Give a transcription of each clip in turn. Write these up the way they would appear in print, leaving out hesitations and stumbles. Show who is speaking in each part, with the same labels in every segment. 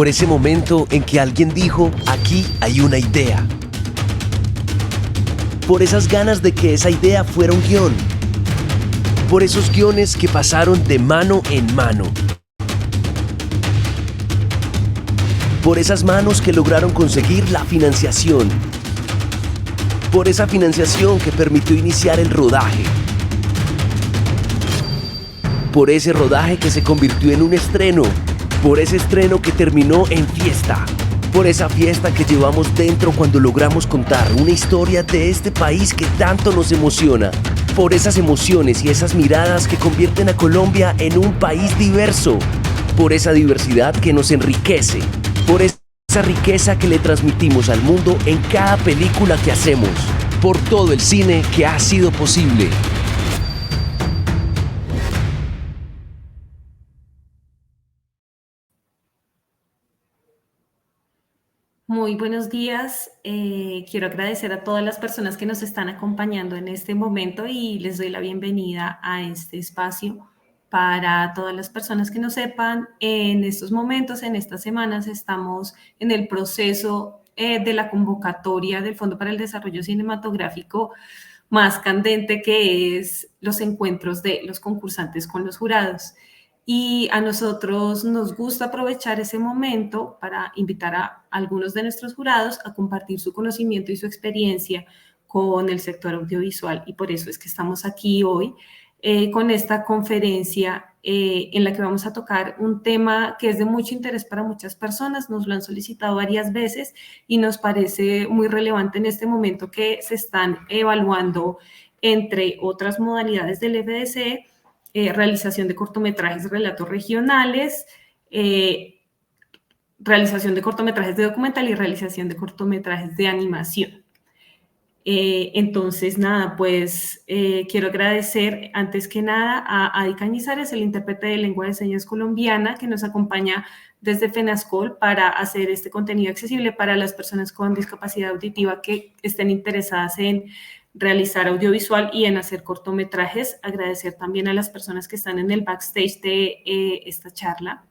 Speaker 1: por ese momento en que alguien dijo, aquí hay una idea. Por esas ganas de que esa idea fuera un guión. Por esos guiones que pasaron de mano en mano. Por esas manos que lograron conseguir la financiación. Por esa financiación que permitió iniciar el rodaje. Por ese rodaje que se convirtió en un estreno. Por ese estreno que terminó en fiesta. Por esa fiesta que llevamos dentro cuando logramos contar una historia de este país que tanto nos emociona. Por esas emociones y esas miradas que convierten a Colombia en un país diverso. Por esa diversidad que nos enriquece. Por esa riqueza que le transmitimos al mundo en cada película que hacemos. Por todo el cine que ha sido posible.
Speaker 2: Muy buenos días. Quiero agradecer a todas las personas que nos están acompañando en este momento y les doy la bienvenida a este espacio. Para todas las personas que no sepan, en estos momentos, en estas semanas, estamos en el proceso de la convocatoria del Fondo para el Desarrollo Cinematográfico más candente, que es los encuentros de los concursantes con los jurados. Y a nosotros nos gusta aprovechar ese momento para invitar a algunos de nuestros jurados a compartir su conocimiento y su experiencia con el sector audiovisual. Y por eso es que estamos aquí hoy con esta conferencia en la que vamos a tocar un tema que es de mucho interés para muchas personas. Nos lo han solicitado varias veces y nos parece muy relevante en este momento que se están evaluando, entre otras modalidades del FDC, realización de cortometrajes, relatos regionales, realización de cortometrajes de documental y realización de cortometrajes de animación. Entonces, nada, pues quiero agradecer antes que nada a Adi Cañizares, el intérprete de lengua de señas colombiana, que nos acompaña desde FENASCOL para hacer este contenido accesible para las personas con discapacidad auditiva que estén interesadas en realizar audiovisual y en hacer cortometrajes. Agradecer también a las personas que están en el backstage de esta charla,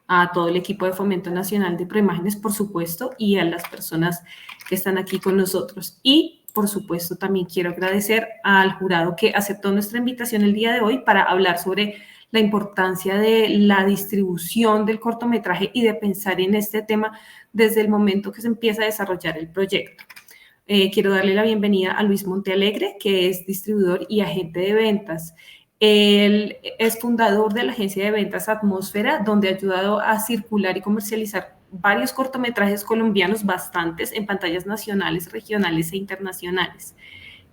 Speaker 2: a todo el equipo de Fomento Nacional de Proimágenes, por supuesto, y a las personas que están aquí con nosotros. Y, por supuesto, también quiero agradecer al jurado que aceptó nuestra invitación el día de hoy para hablar sobre la importancia de la distribución del cortometraje y de pensar en este tema desde el momento que se empieza a desarrollar el proyecto. Quiero darle la bienvenida a Luis Montealegre, que es distribuidor y agente de ventas. Él es fundador de la agencia de ventas Atmósfera, donde ha ayudado a circular y comercializar varios cortometrajes colombianos, bastantes, en pantallas nacionales, regionales e internacionales.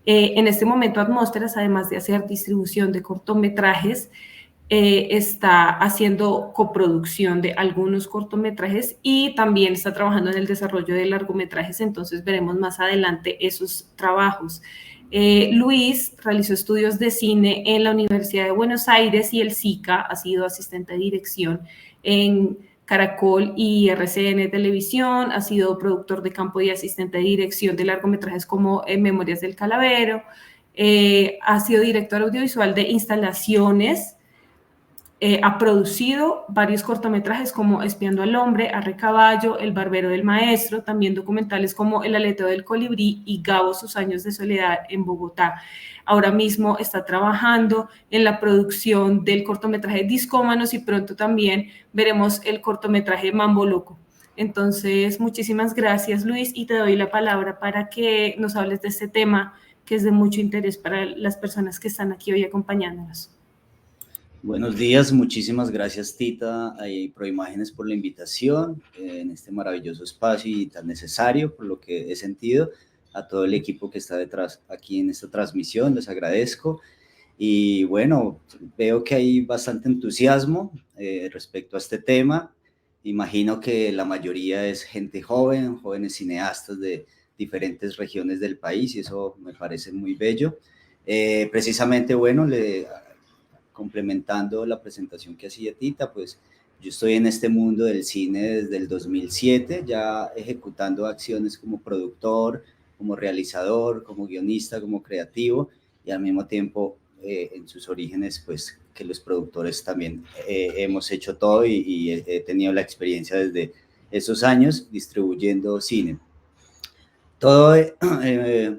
Speaker 2: En este momento, Atmósferas, además de hacer distribución de cortometrajes, está haciendo coproducción de algunos cortometrajes y también está trabajando en el desarrollo de largometrajes, entonces veremos más adelante esos trabajos. Luis realizó estudios de cine en la Universidad de Buenos Aires y el SICA, ha sido asistente de dirección en Caracol y RCN Televisión, ha sido productor de campo y asistente de dirección de largometrajes como Memorias del Calavero, ha sido director audiovisual de instalaciones. Ha producido varios cortometrajes como Espiando al Hombre, Arre Caballo, El Barbero del Maestro, también documentales como El Aleteo del Colibrí y Gabo, sus años de soledad en Bogotá. Ahora mismo está trabajando en la producción del cortometraje Discómanos y pronto también veremos el cortometraje Mambo Loco. Entonces, muchísimas gracias, Luis, y te doy la palabra para que nos hables de este tema que es de mucho interés para las personas que están aquí hoy acompañándonos.
Speaker 3: Buenos días, muchísimas gracias Tita y Proimágenes por la invitación en este maravilloso espacio y tan necesario por lo que he sentido. A todo el equipo que está detrás aquí en esta transmisión, les agradezco. Y bueno, veo que hay bastante entusiasmo respecto a este tema. Imagino que la mayoría es gente joven, jóvenes cineastas de diferentes regiones del país y eso me parece muy bello. Precisamente, bueno, complementando la presentación que hacía Tita, pues yo estoy en este mundo del cine desde el 2007, ya ejecutando acciones como productor, como realizador, como guionista, como creativo, y al mismo tiempo en sus orígenes, pues que los productores también hemos hecho todo y he tenido la experiencia desde esos años distribuyendo cine. Todo,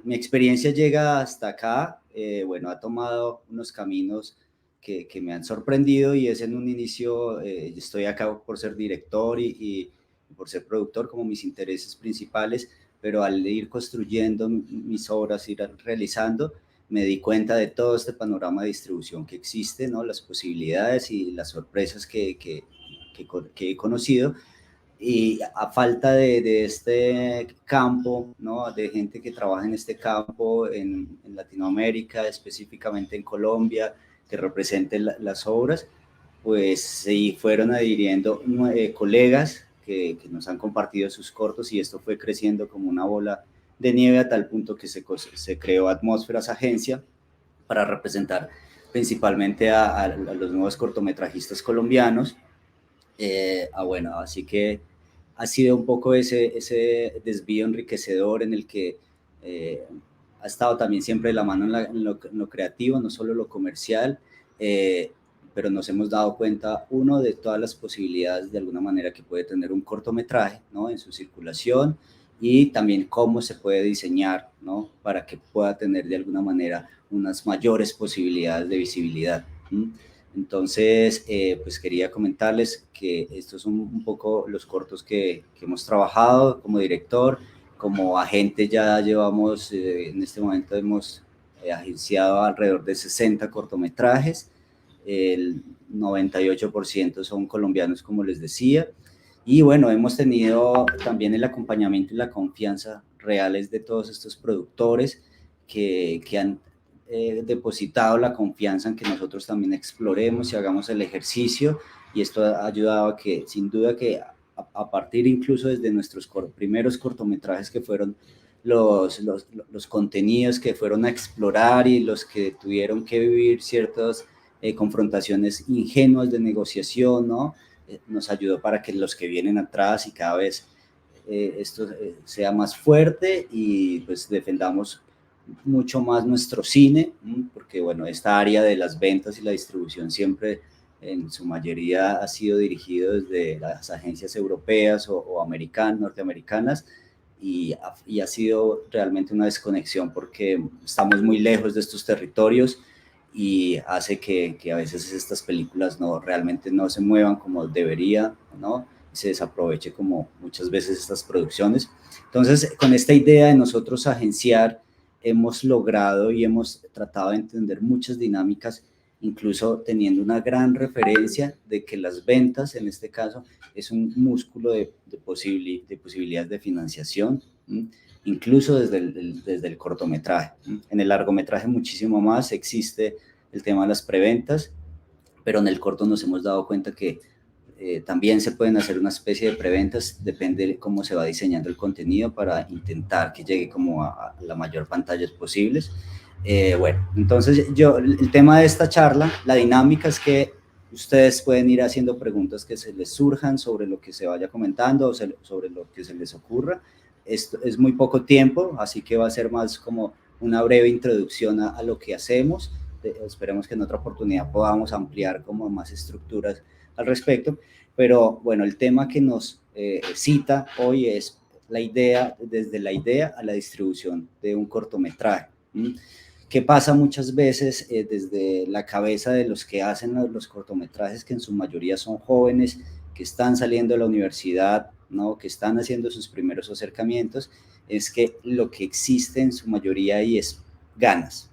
Speaker 3: mi experiencia llega hasta acá, bueno, ha tomado unos caminos que me han sorprendido y es en un inicio, estoy acá por ser director y por ser productor como mis intereses principales, pero al ir construyendo mis obras, ir realizando, me di cuenta de todo este panorama de distribución que existe, ¿no? Las posibilidades y las sorpresas que he conocido. Y a falta de este campo, ¿no? De gente que trabaja en este campo en Latinoamérica, específicamente en Colombia, que represente las obras, pues sí fueron adhiriendo colegas que nos han compartido sus cortos y esto fue creciendo como una bola de nieve a tal punto que se creó Atmósferas Agencia para representar principalmente a los nuevos cortometrajistas colombianos. Bueno, así que ha sido un poco ese desvío enriquecedor en el que ha estado también siempre de la mano en lo creativo, no solo lo comercial, pero nos hemos dado cuenta, uno, de todas las posibilidades de alguna manera que puede tener un cortometraje, ¿no? En su circulación y también cómo se puede diseñar, ¿no? Para que pueda tener de alguna manera unas mayores posibilidades de visibilidad. Entonces, pues quería comentarles que estos son un poco los cortos que hemos trabajado como director, como agente ya llevamos, en este momento hemos agenciado alrededor de 60 cortometrajes, el 98% son colombianos, como les decía, y bueno, hemos tenido también el acompañamiento y la confianza reales de todos estos productores que han depositado la confianza en que nosotros también exploremos y hagamos el ejercicio, y esto ha ayudado a que, sin duda, que a partir incluso desde nuestros primeros cortometrajes, que fueron los contenidos que fueron a explorar y los que tuvieron que vivir ciertas confrontaciones ingenuas de negociación, ¿no? Nos ayudó para que los que vienen atrás y cada vez esto sea más fuerte y pues defendamos mucho más nuestro cine, porque bueno, esta área de las ventas y la distribución siempre en su mayoría ha sido dirigido desde las agencias europeas o norteamericanas, y ha sido realmente una desconexión porque estamos muy lejos de estos territorios y hace que a veces estas películas realmente no se muevan como debería, ¿no? Se desaproveche como muchas veces estas producciones. Entonces, con esta idea de nosotros agenciar, hemos logrado y hemos tratado de entender muchas dinámicas, incluso teniendo una gran referencia de que las ventas, en este caso, es un músculo de posibilidades de financiación, incluso desde el cortometraje. En el largometraje muchísimo más existe el tema de las preventas, pero en el corto nos hemos dado cuenta que también se pueden hacer una especie de preventas, depende de cómo se va diseñando el contenido para intentar que llegue como a la mayor pantallas posibles. Bueno, entonces el tema de esta charla, la dinámica es que ustedes pueden ir haciendo preguntas que se les surjan sobre lo que se vaya comentando o sobre lo que se les ocurra. Esto es muy poco tiempo, así que va a ser más como una breve introducción a lo que hacemos. Esperemos que en otra oportunidad podamos ampliar como más estructuras al respecto, pero bueno, el tema que nos cita hoy es la idea, desde la idea a la distribución de un cortometraje. ¿Qué pasa muchas veces desde la cabeza de los que hacen los cortometrajes, que en su mayoría son jóvenes, que están saliendo de la universidad, ¿no? Que están haciendo sus primeros acercamientos? Es que lo que existe en su mayoría ahí es ganas,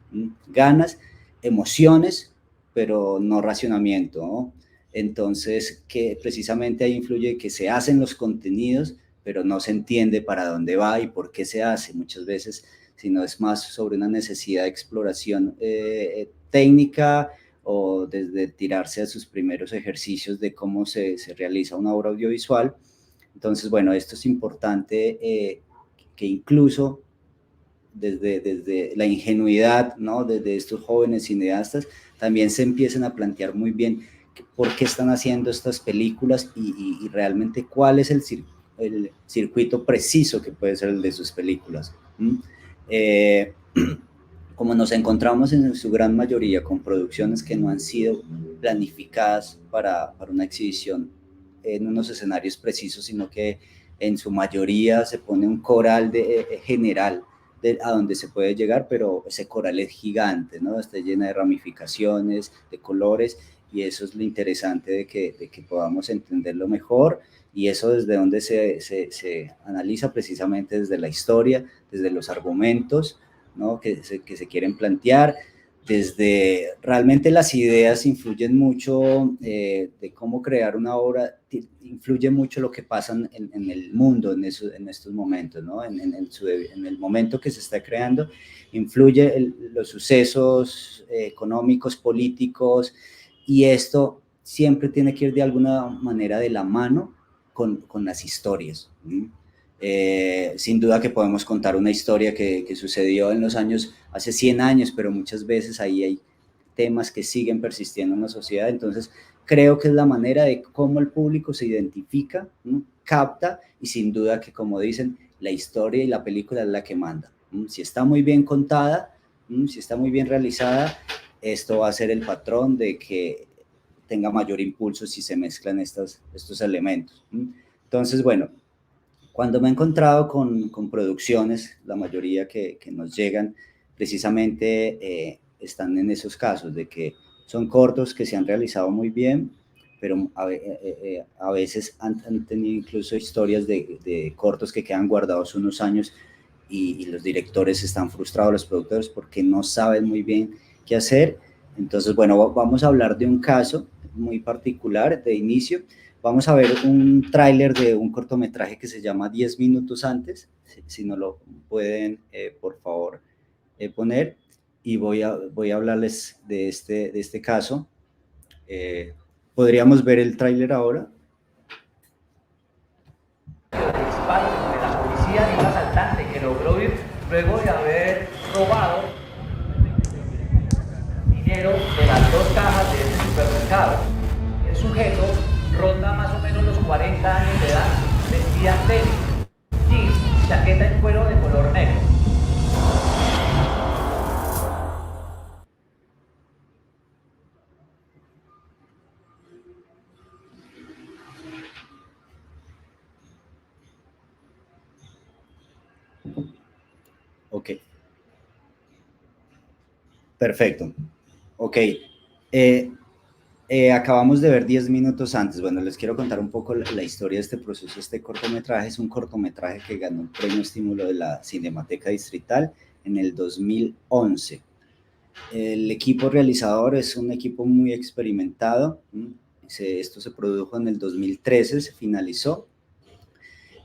Speaker 3: emociones, pero no racionamiento, ¿no? Entonces, que precisamente ahí influye que se hacen los contenidos, pero no se entiende para dónde va y por qué se hace muchas veces, sino es más sobre una necesidad de exploración técnica, o desde tirarse a sus primeros ejercicios de cómo se realiza una obra audiovisual. Entonces, bueno, esto es importante, que incluso desde la ingenuidad, ¿no? Desde estos jóvenes cineastas, también se empiecen a plantear muy bien por qué están haciendo estas películas y realmente cuál es el circuito preciso que puede ser el de sus películas. como nos encontramos en su gran mayoría con producciones que no han sido planificadas para una exhibición en unos escenarios precisos, sino que en su mayoría se pone un coral general a donde se puede llegar, pero ese coral es gigante, ¿no? Está llena de ramificaciones, de colores, y eso es lo interesante de que podamos entenderlo mejor, y eso desde donde se analiza precisamente desde la historia, desde los argumentos, ¿no? que se quieren plantear, desde realmente las ideas influyen mucho de cómo crear una obra, influye mucho lo que pasa en el mundo en estos momentos, ¿no? En el momento que se está creando, influye los sucesos económicos, políticos, y esto siempre tiene que ir de alguna manera de la mano con las historias. Sin duda que podemos contar una historia que sucedió en los años, hace 100 años, pero muchas veces ahí hay temas que siguen persistiendo en la sociedad. Entonces creo que es la manera de cómo el público se identifica, capta, y sin duda que, como dicen, la historia y la película es la que manda. Si está muy bien contada, si está muy bien realizada, esto va a ser el patrón de que tenga mayor impulso si se mezclan estos elementos. Entonces, bueno, cuando me he encontrado con producciones, la mayoría que nos llegan precisamente están en esos casos de que son cortos que se han realizado muy bien, pero a veces han tenido incluso historias de cortos que quedan guardados unos años, y los directores están frustrados, los productores, porque no saben muy bien qué hacer. Entonces, bueno, vamos a hablar de un caso muy particular de inicio. Vamos a ver un tráiler de un cortometraje que se llama 10 minutos antes, si no lo pueden, por favor, poner, y voy a hablarles de este caso. ¿Podríamos ver el tráiler ahora?
Speaker 4: Disparos de la policía y un asaltante que logró huir luego de haber robado dinero de las 2 cajas de este supermercado. El sujeto ronda más o menos los 40 años de edad, vestía tenis, jeans, chaqueta en cuero de color negro.
Speaker 3: Ok. Perfecto. Ok. Acabamos de ver 10 minutos antes. Bueno, les quiero contar un poco la historia de este proceso. Este cortometraje es un cortometraje que ganó el premio Estímulo de la Cinemateca Distrital en el 2011. El equipo realizador es un equipo muy experimentado. Esto se produjo en el 2013, se finalizó.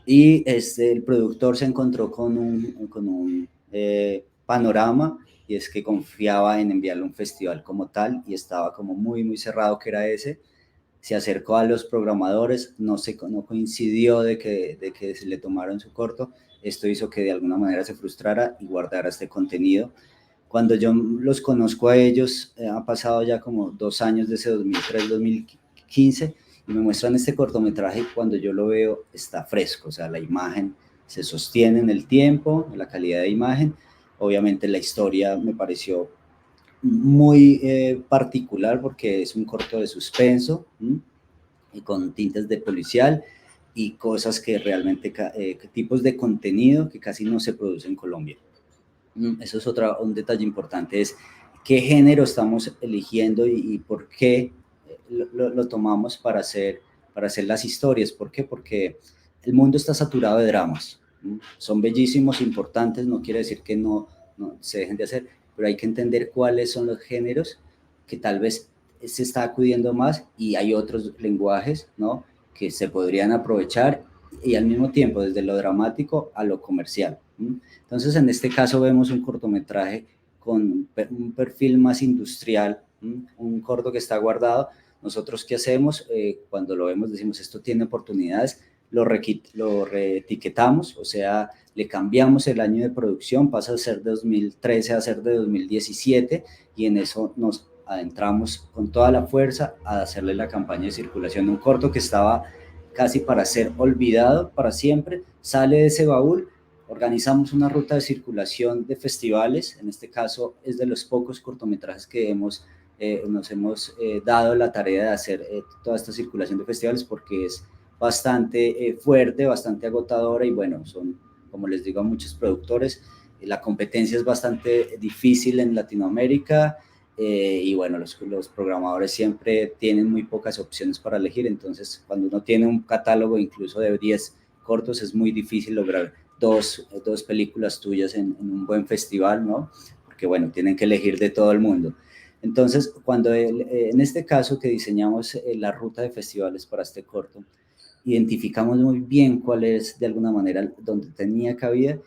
Speaker 3: Y el productor se encontró con un panorama, y es que confiaba en enviarlo a un festival como tal, y estaba como muy cerrado que era ese. Se acercó a los programadores, no coincidió de que se le tomaron su corto. Esto hizo que de alguna manera se frustrara y guardara este contenido. Cuando yo los conozco a ellos, ha pasado ya como 2 años, de ese 2003-2015, y me muestran este cortometraje, y cuando yo lo veo está fresco, o sea, la imagen se sostiene en el tiempo, la calidad de imagen. Obviamente la historia me pareció muy particular, porque es un corto de suspenso, y con tintes de policial y cosas que realmente, tipos de contenido que casi no se produce en Colombia. Eso es un detalle importante, es qué género estamos eligiendo y por qué lo tomamos para hacer las historias. ¿Por qué? Porque el mundo está saturado de dramas. Son bellísimos, importantes, no quiere decir que no se dejen de hacer, pero hay que entender cuáles son los géneros que tal vez se está acudiendo más, y hay otros lenguajes, ¿no?, que se podrían aprovechar, y al mismo tiempo desde lo dramático a lo comercial. Entonces, en este caso vemos un cortometraje con un perfil más industrial, un corto que está guardado. Nosotros, ¿qué hacemos? Cuando lo vemos decimos, esto tiene oportunidades, lo reetiquetamos, o sea, le cambiamos el año de producción, pasa a ser de 2013 a ser de 2017, y en eso nos adentramos con toda la fuerza a hacerle la campaña de circulación. Un corto que estaba casi para ser olvidado para siempre, sale de ese baúl organizamos una ruta de circulación de festivales. En este caso es de los pocos cortometrajes que nos hemos dado la tarea de hacer toda esta circulación de festivales, porque es bastante fuerte, bastante agotadora, y bueno, son, como les digo a muchos productores, la competencia es bastante difícil en Latinoamérica, y bueno, los programadores siempre tienen muy pocas opciones para elegir. Entonces cuando uno tiene un catálogo incluso de 10 cortos, es muy difícil lograr dos películas tuyas en un buen festival, ¿no? Porque bueno, tienen que elegir de todo el mundo. Entonces, en este caso que diseñamos la ruta de festivales para este corto, identificamos muy bien cuál es, de alguna manera, donde tenía cabida.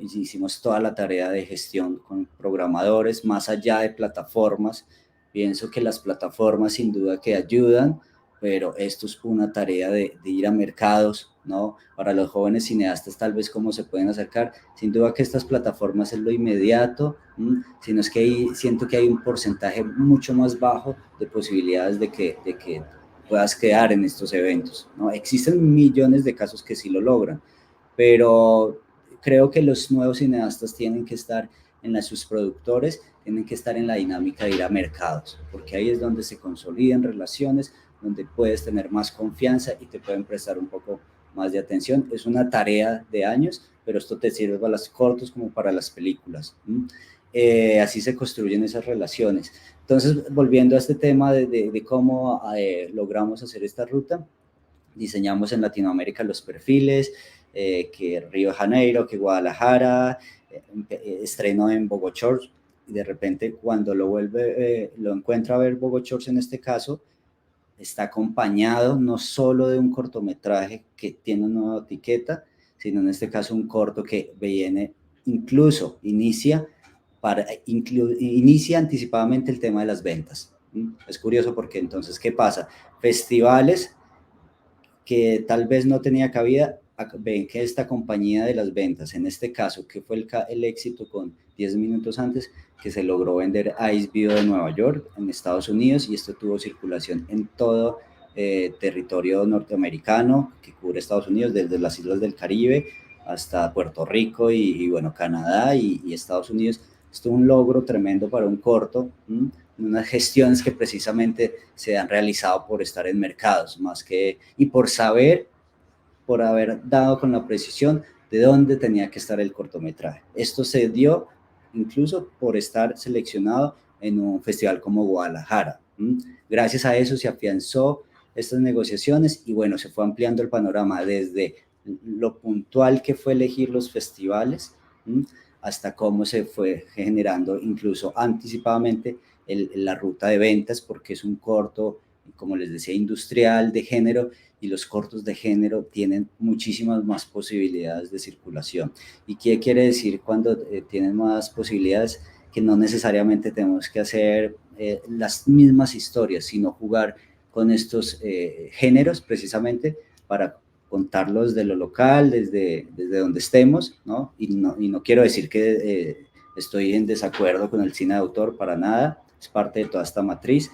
Speaker 3: Hicimos toda la tarea de gestión con programadores, más allá de plataformas. Pienso que las plataformas sin duda que ayudan, pero esto es una tarea de ir a mercados, ¿no? Para los jóvenes cineastas, tal vez cómo se pueden acercar. Sin duda que estas plataformas es lo inmediato, sino es que siento que hay un porcentaje mucho más bajo de posibilidades de que puedas quedar en estos eventos, ¿no? Existen millones de casos que sí lo logran, pero creo que los nuevos cineastas tienen que estar sus productores, tienen que estar en la dinámica de ir a mercados, porque ahí es donde se consolidan relaciones, donde puedes tener más confianza y te pueden prestar un poco más de atención. Es una tarea de años, pero esto te sirve para los cortos como para las películas. Así se construyen esas relaciones. Entonces, volviendo a este tema de cómo logramos hacer esta ruta, diseñamos en Latinoamérica los perfiles, que Río de Janeiro, que Guadalajara, estreno en Bogotá, y de repente cuando lo encuentra a ver Bogotá, en este caso, está acompañado no solo de un cortometraje que tiene una nueva etiqueta, sino en este caso un corto que inicia anticipadamente el tema de las ventas. Es curioso porque entonces, ¿qué pasa? Festivales que tal vez no tenía cabida, ven que esta compañía de las ventas, en este caso, que fue el éxito con 10 minutos antes, que se logró vender Ice Video de Nueva York en Estados Unidos, y esto tuvo circulación en todo territorio norteamericano que cubre Estados Unidos, desde las islas del Caribe hasta Puerto Rico y bueno, Canadá y Estados Unidos. Esto es un logro tremendo para un corto, unas gestiones que precisamente se han realizado por estar en mercados, y por haber dado con la precisión de dónde tenía que estar el cortometraje. Esto se dio incluso por estar seleccionado en un festival como Guadalajara. Gracias a eso se afianzó estas negociaciones y bueno, se fue ampliando el panorama desde lo puntual que fue elegir los festivales, hasta cómo se fue generando incluso anticipadamente la ruta de ventas, porque es un corto, como les decía, industrial, de género, y los cortos de género tienen muchísimas más posibilidades de circulación. ¿Y qué quiere decir cuando tienen más posibilidades? Que no necesariamente tenemos que hacer las mismas historias, sino jugar con estos géneros precisamente para contarlos de lo local, desde donde estemos, ¿no? Y no quiero decir que estoy en desacuerdo con el cine de autor, para nada, es parte de toda esta matriz,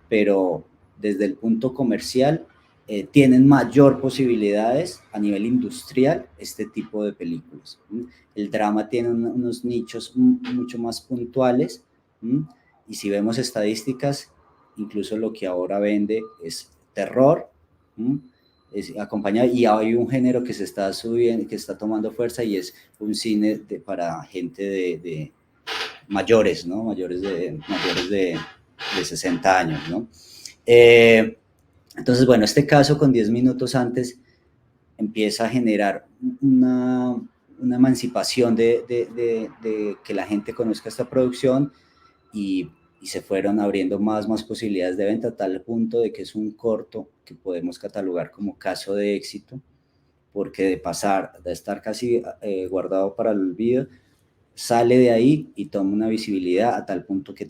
Speaker 3: pero desde el punto comercial tienen mayor posibilidades a nivel industrial este tipo de películas. El drama tiene unos nichos mucho más puntuales, y si vemos estadísticas, incluso lo que ahora vende es terror, es acompañado, y hay un género que se está subiendo, que está tomando fuerza, y es un cine para gente de mayores, ¿no? Mayores de 60 años, ¿no? Entonces, bueno, este caso con 10 minutos antes empieza a generar una emancipación de que la gente conozca esta producción, y se fueron abriendo más posibilidades de venta, a tal punto de que es un corto que podemos catalogar como caso de éxito, porque de estar casi guardado para el olvido, sale de ahí y toma una visibilidad a tal punto que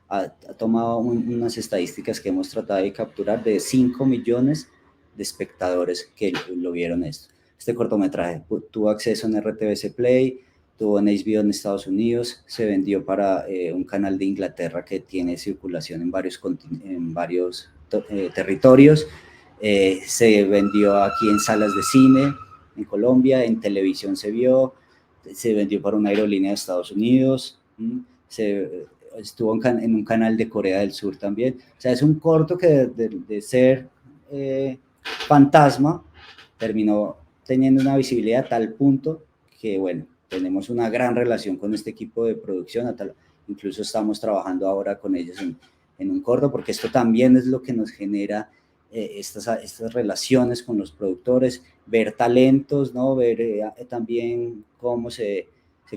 Speaker 3: ha tomado unas estadísticas que hemos tratado de capturar, de 5 millones de espectadores que lo vieron esto. Este cortometraje tuvo acceso en RTBC Play, tuvo en HBO en Estados Unidos, se vendió para un canal de Inglaterra que tiene circulación en varios territorios, se vendió aquí en salas de cine, en Colombia, en televisión se vio, se vendió para una aerolínea de Estados Unidos, estuvo en un canal de Corea del Sur también. O sea, es un corto que de ser fantasma terminó teniendo una visibilidad a tal punto que, bueno, tenemos una gran relación con este equipo de producción, incluso estamos trabajando ahora con ellos en un corto, porque esto también es lo que nos genera estas relaciones con los productores, ver talentos, ¿no? Ver también cómo se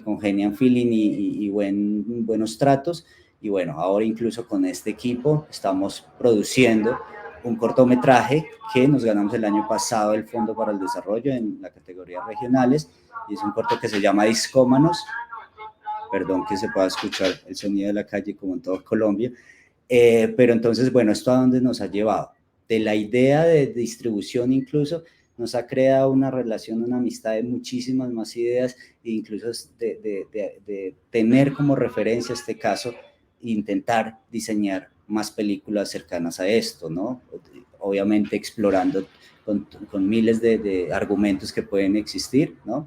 Speaker 3: congenian feeling y buenos tratos. Y bueno, ahora incluso con este equipo estamos produciendo un cortometraje que nos ganamos el año pasado el Fondo para el Desarrollo en la categoría regionales, y es un corto que se llama Discómanos. Perdón que se pueda escuchar el sonido de la calle como en toda Colombia, pero entonces, bueno, ¿esto a dónde nos ha llevado? De la idea de distribución incluso nos ha creado una relación, una amistad de muchísimas más ideas, e incluso de tener como referencia este caso, intentar diseñar más películas cercanas a esto, ¿no? Obviamente explorando con miles de argumentos que pueden existir, ¿no?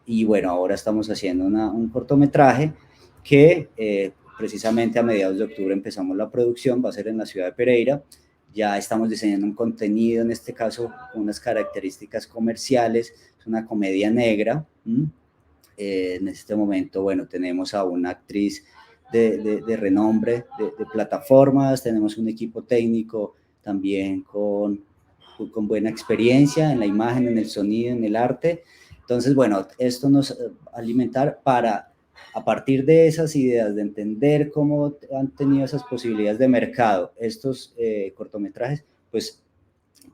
Speaker 3: Y bueno, ahora estamos haciendo un cortometraje que precisamente a mediados de octubre empezamos la producción, va a ser en la ciudad de Pereira. Ya estamos diseñando un contenido, en este caso, con unas características comerciales, es una comedia negra. En este momento, bueno, tenemos a una actriz de renombre, de plataformas, tenemos un equipo técnico también con buena experiencia en la imagen, en el sonido, en el arte. Entonces, bueno, esto nos va a alimentar para, a partir de esas ideas, de entender cómo han tenido esas posibilidades de mercado estos cortometrajes, pues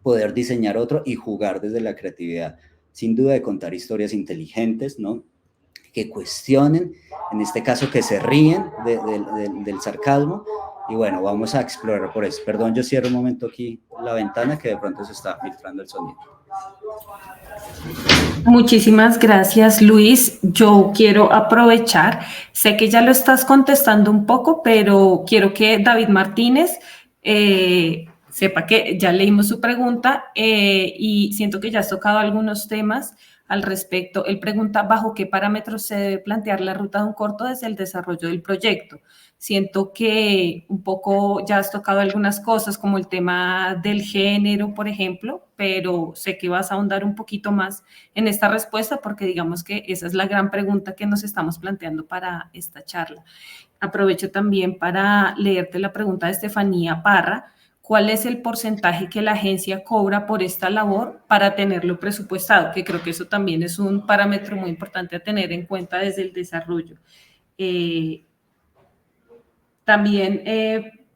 Speaker 3: poder diseñar otro y jugar desde la creatividad, sin duda, de contar historias inteligentes, ¿no? Que cuestionen, en este caso que se ríen del sarcasmo. Y bueno, vamos a explorar por eso. Perdón, yo cierro un momento aquí la ventana, que de pronto se está filtrando el sonido.
Speaker 2: Muchísimas gracias, Luis. Yo quiero aprovechar, sé que ya lo estás contestando un poco, pero quiero que David Martínez sepa que ya leímos su pregunta y siento que ya has tocado algunos temas al respecto. Él pregunta bajo qué parámetros se debe plantear la ruta de un corto desde el desarrollo del proyecto. Siento que un poco ya has tocado algunas cosas como el tema del género, por ejemplo, pero sé que vas a ahondar un poquito más en esta respuesta porque digamos que esa es la gran pregunta que nos estamos planteando para esta charla. Aprovecho también para leerte la pregunta de Estefanía Parra. ¿Cuál es el porcentaje que la agencia cobra por esta labor para tenerlo presupuestado? Que creo que eso también es un parámetro muy importante a tener en cuenta desde el desarrollo. También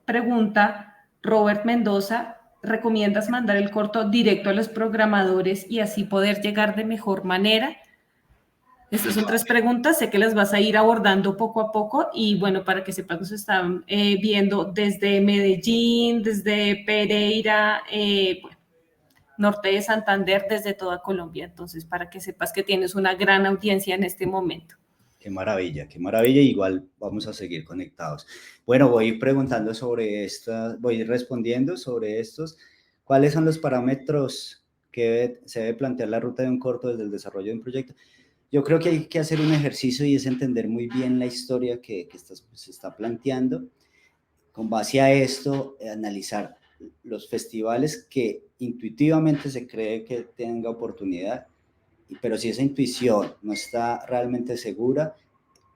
Speaker 2: pregunta Robert Mendoza, ¿recomiendas mandar el corto directo a los programadores y así poder llegar de mejor manera? Estas son 3 preguntas, sé que las vas a ir abordando poco a poco y bueno, para que sepas, nos están viendo desde Medellín, desde Pereira, bueno, norte de Santander, desde toda Colombia. Entonces, para que sepas que tienes una gran audiencia en este momento.
Speaker 3: Qué maravilla, igual vamos a seguir conectados. Bueno, voy preguntando sobre voy respondiendo sobre estos. ¿Cuáles son los parámetros que se debe plantear la ruta de un corto desde el desarrollo de un proyecto? Yo creo que hay que hacer un ejercicio y es entender muy bien la historia que se está planteando. Con base a esto, analizar los festivales que intuitivamente se cree que tenga oportunidad, pero si esa intuición no está realmente segura,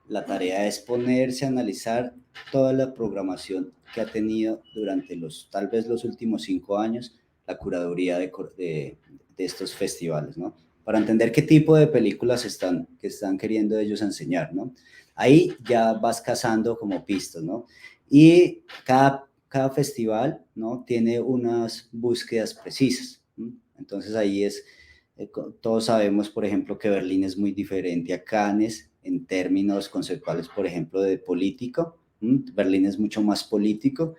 Speaker 3: la tarea es ponerse a analizar toda la programación que ha tenido durante tal vez los últimos 5 años la curaduría de estos festivales, ¿no? Para entender qué tipo de películas están queriendo ellos enseñar, ¿no? Ahí ya vas cazando como pistas, ¿no? Y cada festival, ¿no? Tiene unas búsquedas precisas, ¿no? Entonces ahí todos sabemos, por ejemplo, que Berlín es muy diferente a Cannes en términos conceptuales, por ejemplo, de político. Berlín es mucho más político,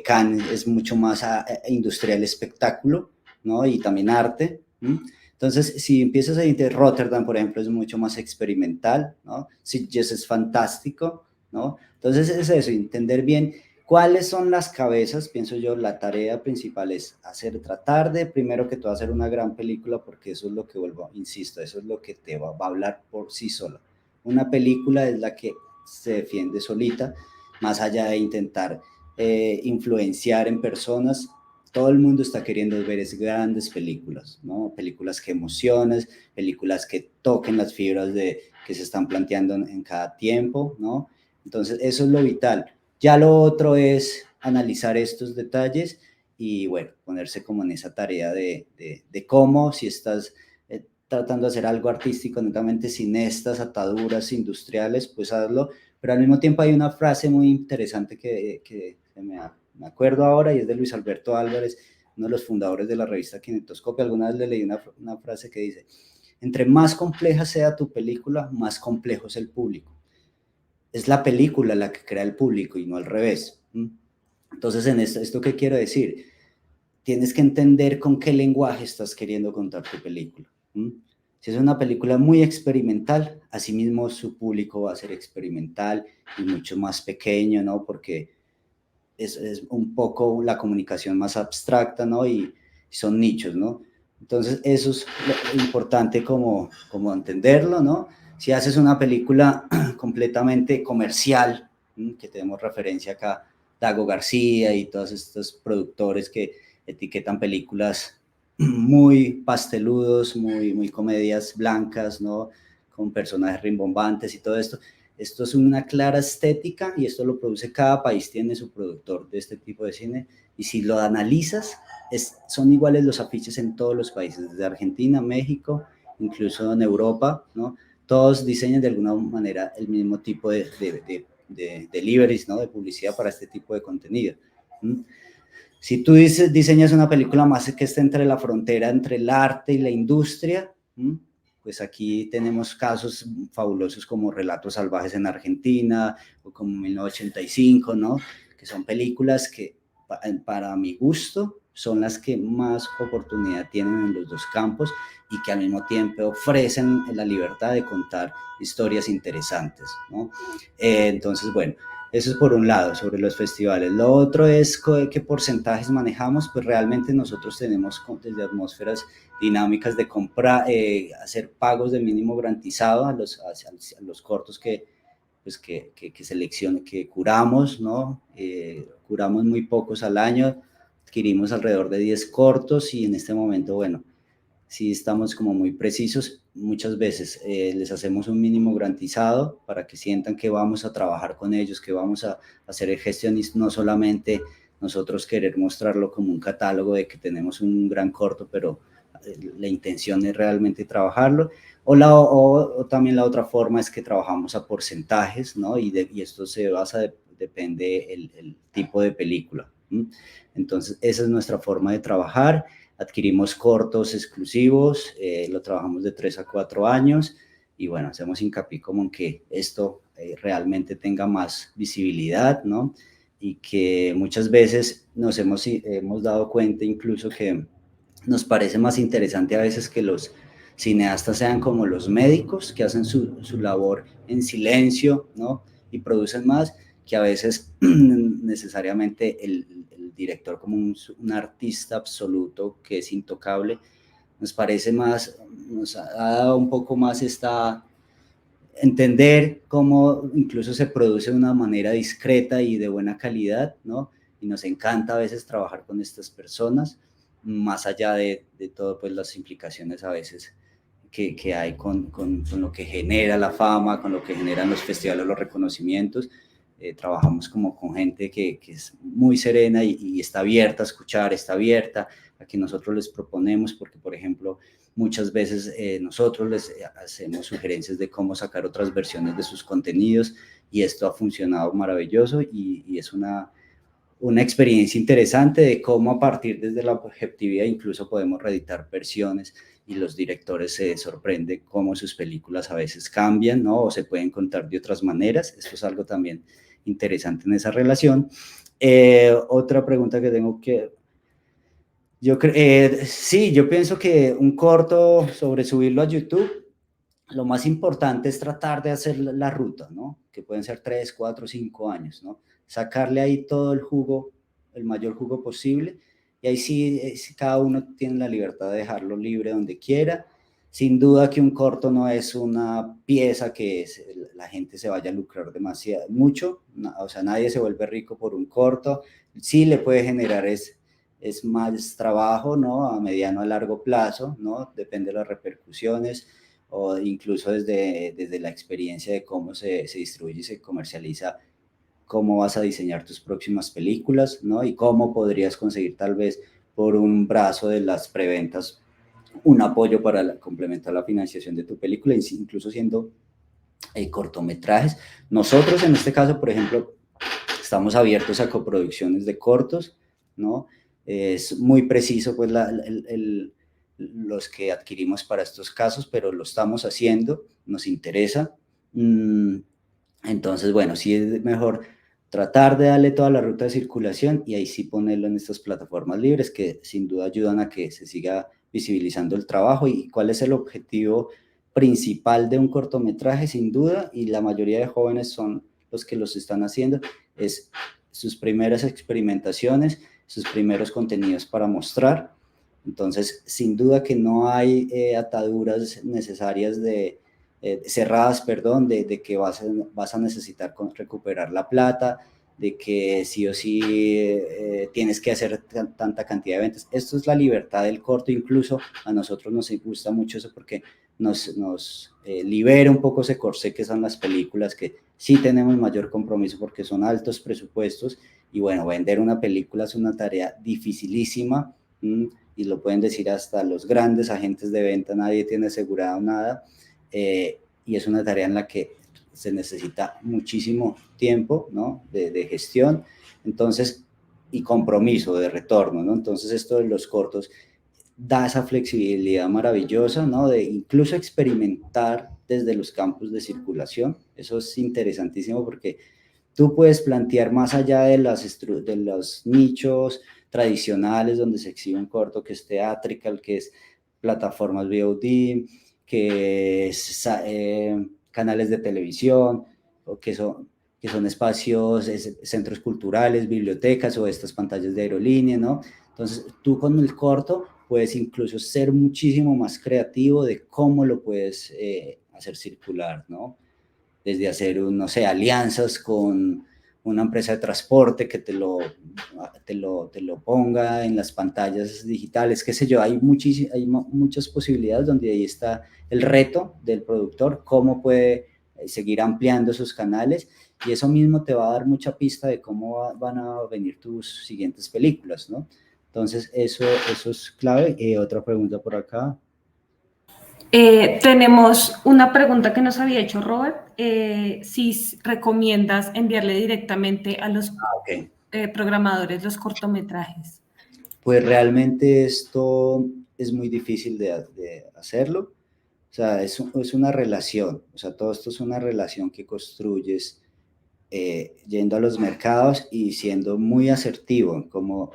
Speaker 3: Cannes es mucho más industrial espectáculo, ¿no? Y también arte. Entonces, si empiezas a ir, Rotterdam, por ejemplo, es mucho más experimental, ¿no? Sitges es fantástico, ¿no? Entonces, es eso, entender bien ¿Cuáles son las cabezas? Pienso yo, la tarea principal es tratar de, primero que todo, hacer una gran película, porque eso es lo que insisto, eso es lo que te va a hablar por sí sola. Una película es la que se defiende solita, más allá de intentar influenciar en personas. Todo el mundo está queriendo ver grandes películas, ¿no? Películas que emocionen, películas que toquen las fibras que se están planteando en cada tiempo, ¿no? Entonces, eso es lo vital. Ya lo otro es analizar estos detalles y, bueno, ponerse como en esa tarea de cómo, si estás tratando de hacer algo artístico netamente sin estas ataduras industriales, pues hazlo. Pero al mismo tiempo hay una frase muy interesante que me acuerdo ahora, y es de Luis Alberto Álvarez, uno de los fundadores de la revista Kinetoscopia. Alguna vez le leí una frase que dice: entre más compleja sea tu película, más complejo es el público. Es la película la que crea el público y no al revés. Entonces, en ¿esto qué quiero decir? Tienes que entender con qué lenguaje estás queriendo contar tu película. Si es una película muy experimental, asimismo su público va a ser experimental y mucho más pequeño, ¿no? Porque es un poco la comunicación más abstracta, ¿no? Y son nichos, ¿no? Entonces, eso es importante como entenderlo, ¿no? Si haces una película completamente comercial, que tenemos referencia acá, Dago García y todos estos productores que etiquetan películas muy pasteludos, muy comedias blancas, ¿no? Con personajes rimbombantes y todo esto. Esto es una clara estética y esto lo produce cada país, tiene su productor de este tipo de cine, y si lo analizas, son iguales los afiches en todos los países, desde Argentina, México, incluso en Europa, ¿no? Todos diseñan de alguna manera el mismo tipo de deliveries, ¿no? De publicidad para este tipo de contenido. Si tú diseñas una película más que esté entre la frontera entre el arte y la industria, pues aquí tenemos casos fabulosos como Relatos Salvajes en Argentina o como 1985, ¿no? Que son películas que para mi gusto son las que más oportunidad tienen en los dos campos y que al mismo tiempo ofrecen la libertad de contar historias interesantes, ¿no? Entonces, bueno, eso es por un lado, sobre los festivales. Lo otro es qué porcentajes manejamos. Pues realmente nosotros tenemos desde Atmósferas dinámicas de comprar, hacer pagos de mínimo garantizado a los cortos que curamos, ¿no? Curamos muy pocos al año, adquirimos alrededor de 10 cortos y en este momento, bueno, sí estamos como muy precisos. Muchas veces les hacemos un mínimo garantizado para que sientan que vamos a trabajar con ellos, que vamos a hacer gestión y no solamente nosotros querer mostrarlo como un catálogo de que tenemos un gran corto, pero la intención es realmente trabajarlo. O también la otra forma es que trabajamos a porcentajes, ¿no? Y esto se basa, depende el tipo de película. Entonces, esa es nuestra forma de trabajar. Adquirimos cortos exclusivos, lo trabajamos de 3 a 4 años y bueno, hacemos hincapié como en que esto realmente tenga más visibilidad, ¿no? Y que muchas veces nos hemos dado cuenta incluso que nos parece más interesante a veces que los cineastas sean como los médicos que hacen su labor en silencio, ¿no? Y producen más, que a veces necesariamente el director como un artista absoluto que es intocable. Nos parece más, nos ha dado un poco más entender cómo incluso se produce de una manera discreta y de buena calidad, ¿no? Y nos encanta a veces trabajar con estas personas, más allá de todo, pues las implicaciones a veces que hay con lo que genera la fama, con lo que generan los festivales, los reconocimientos. Trabajamos como con gente que es muy serena y está abierta a escuchar, está abierta a que nosotros les proponemos, porque por ejemplo muchas veces nosotros les hacemos sugerencias de cómo sacar otras versiones de sus contenidos y esto ha funcionado maravilloso y es una experiencia interesante de cómo a partir desde la objetividad incluso podemos reeditar versiones y los directores se sorprenden cómo sus películas a veces cambian, ¿no? O se pueden contar de otras maneras. Esto es algo también interesante en esa relación. Otra pregunta que tengo que... sí, yo pienso que un corto sobre subirlo a YouTube, lo más importante es tratar de hacer la ruta, ¿no? Que pueden ser 3, 4, 5 años, ¿no? sacarle ahí todo el jugo, el mayor jugo posible, y ahí sí cada uno tiene la libertad de dejarlo libre donde quiera. Sin duda que un corto no es una pieza que la gente se vaya a lucrar demasiado, mucho, o sea, nadie se vuelve rico por un corto, sí le puede generar es más trabajo, ¿no? A mediano a largo plazo, ¿no? Depende de las repercusiones, o incluso desde la experiencia de cómo se distribuye y se comercializa, cómo vas a diseñar tus próximas películas, ¿no? Y cómo podrías conseguir tal vez por un brazo de las preventas un apoyo para complementar la financiación de tu película, incluso siendo cortometrajes. Nosotros en este caso, por ejemplo, estamos abiertos a coproducciones de cortos, ¿no? Es muy preciso pues los que adquirimos para estos casos, pero lo estamos haciendo, nos interesa. Entonces, bueno, sí es mejor tratar de darle toda la ruta de circulación y ahí sí ponerlo en estas plataformas libres que sin duda ayudan a que se siga visibilizando el trabajo. ¿Y cuál es el objetivo principal de un cortometraje? Sin duda, y la mayoría de jóvenes son los que los están haciendo, es sus primeras experimentaciones, sus primeros contenidos para mostrar. Entonces, sin duda que no hay ataduras necesarias cerradas, perdón, de que vas a necesitar recuperar la plata, de que sí o sí tienes que hacer tanta cantidad de ventas. Esto es la libertad del corto, incluso a nosotros nos gusta mucho eso porque nos libera un poco ese corsé que son las películas, que sí tenemos mayor compromiso porque son altos presupuestos, y bueno, vender una película es una tarea dificilísima, y lo pueden decir hasta los grandes agentes de venta, nadie tiene asegurado nada, y es una tarea en la que se necesita muchísimo tiempo, ¿no? de gestión, entonces, y compromiso de retorno, ¿no? Entonces esto de los cortos da esa flexibilidad maravillosa, ¿no? De incluso experimentar desde los campos de circulación. Eso es interesantísimo porque tú puedes plantear más allá de los nichos tradicionales donde se exhibe un corto, que es theatrical, que es plataformas VOD, que es canales de televisión, o que son espacios, centros culturales, bibliotecas o estas pantallas de aerolínea, ¿no? Entonces, tú con el corto puedes incluso ser muchísimo más creativo de cómo lo puedes hacer circular, ¿no? Desde hacer, no sé, alianzas con una empresa de transporte que te lo ponga en las pantallas digitales, qué sé yo, hay muchas posibilidades donde ahí está el reto del productor, cómo puede seguir ampliando sus canales, y eso mismo te va a dar mucha pista de cómo van a venir tus siguientes películas, ¿no? Entonces, eso es clave. Otra pregunta por acá.
Speaker 2: Tenemos una pregunta que nos había hecho Robert, si recomiendas enviarle directamente a los programadores los cortometrajes.
Speaker 3: Pues realmente esto es muy difícil de hacerlo, o sea, es una relación, o sea, todo esto es una relación que construyes yendo a los mercados y siendo muy asertivo en cómo